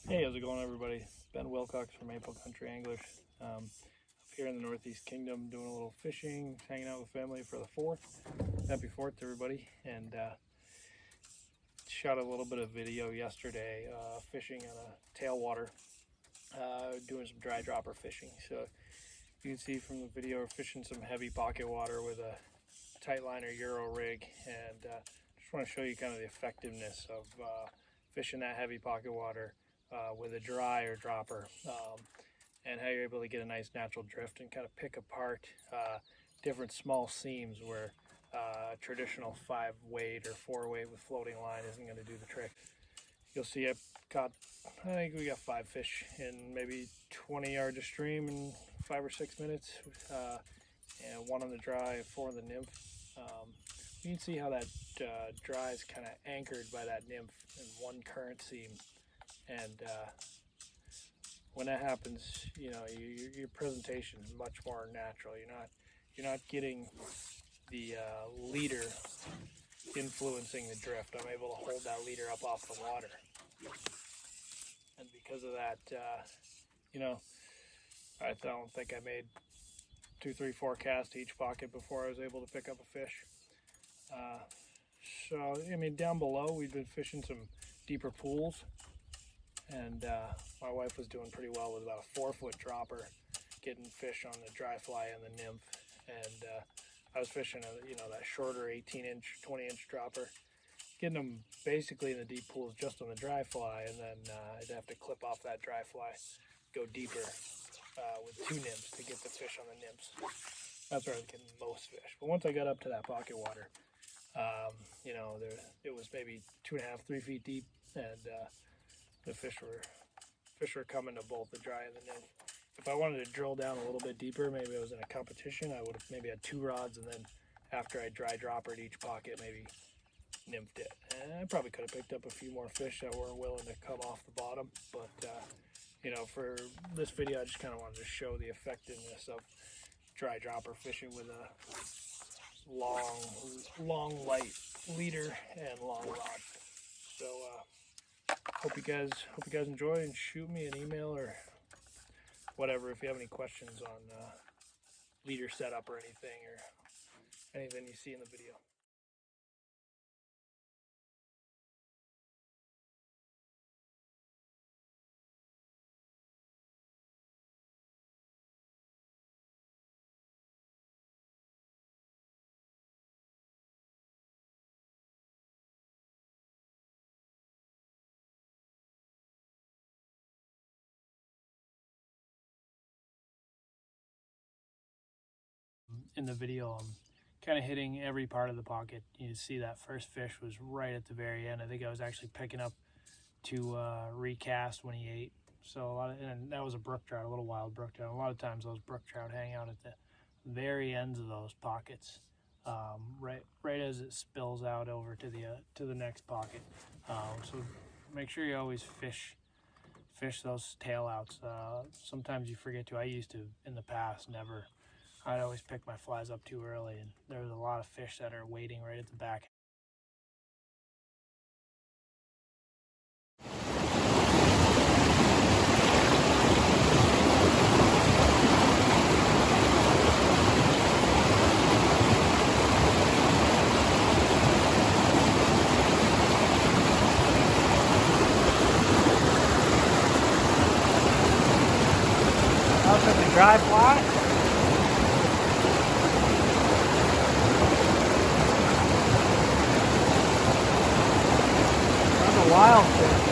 Hey, how's it going, everybody? Ben Wilcox from Maple Country Anglers. Up here in the Northeast Kingdom, doing a little fishing, hanging out with family for the 4th. Happy 4th, everybody. And shot a little bit of video yesterday, fishing on a tailwater, doing some dry dropper fishing. So you can see from the video, we're fishing some heavy pocket water with a tight liner Euro rig, and just want to show you kind of the effectiveness of fishing that heavy pocket water with a dry or dropper, and how you're able to get a nice natural drift and kind of pick apart different small seams where traditional 5-weight or 4-weight with floating line isn't going to do the trick. You'll see I think we got 5 fish in maybe 20 yards of stream in 5 or 6 minutes, and 1 on the dry, 4 on the nymph. You can see how that dry is kind of anchored by that nymph in one current seam. And when that happens, you know, your presentation is much more natural. You're not getting the leader influencing the drift. I'm able to hold that leader up off the water, and because of that, you know, I don't think I made 2, 3, 4 casts to each pocket before I was able to pick up a fish. So I mean, down below we've been fishing some deeper pools. And my wife was doing pretty well with about a 4-foot dropper, getting fish on the dry fly and the nymph. And I was fishing that shorter 18-inch, 20-inch dropper, getting them basically in the deep pools just on the dry fly, and then I'd have to clip off that dry fly, go deeper with 2 nymphs to get the fish on the nymphs. That's where I was getting most fish. But once I got up to that pocket water, it was maybe 2.5, 3 feet deep, and the fish were coming to both the dry and the nymph. If I wanted to drill down a little bit deeper, maybe I was in a competition, I would have maybe had 2 rods, and then after I dry droppered each pocket, maybe nymphed it. And I probably could have picked up a few more fish that weren't willing to come off the bottom. But for this video, I just kind of wanted to show the effectiveness of dry dropper fishing with a long light leader and long rod. So hope you guys enjoy, and shoot me an email or whatever if you have any questions on leader setup or anything you see in the video. In the video, I'm kind of hitting every part of the pocket. You see that first fish was right at the very end. I think I was actually picking up to recast when he ate. So and that was a brook trout, a little wild brook trout. A lot of times those brook trout hang out at the very ends of those pockets, right as it spills out over to the next pocket. So make sure you always fish those tail outs. Sometimes you forget to. I used to in the past, never. I'd always pick my flies up too early, and there's a lot of fish that are waiting right at the back. Out at the dry fly. Wild fish.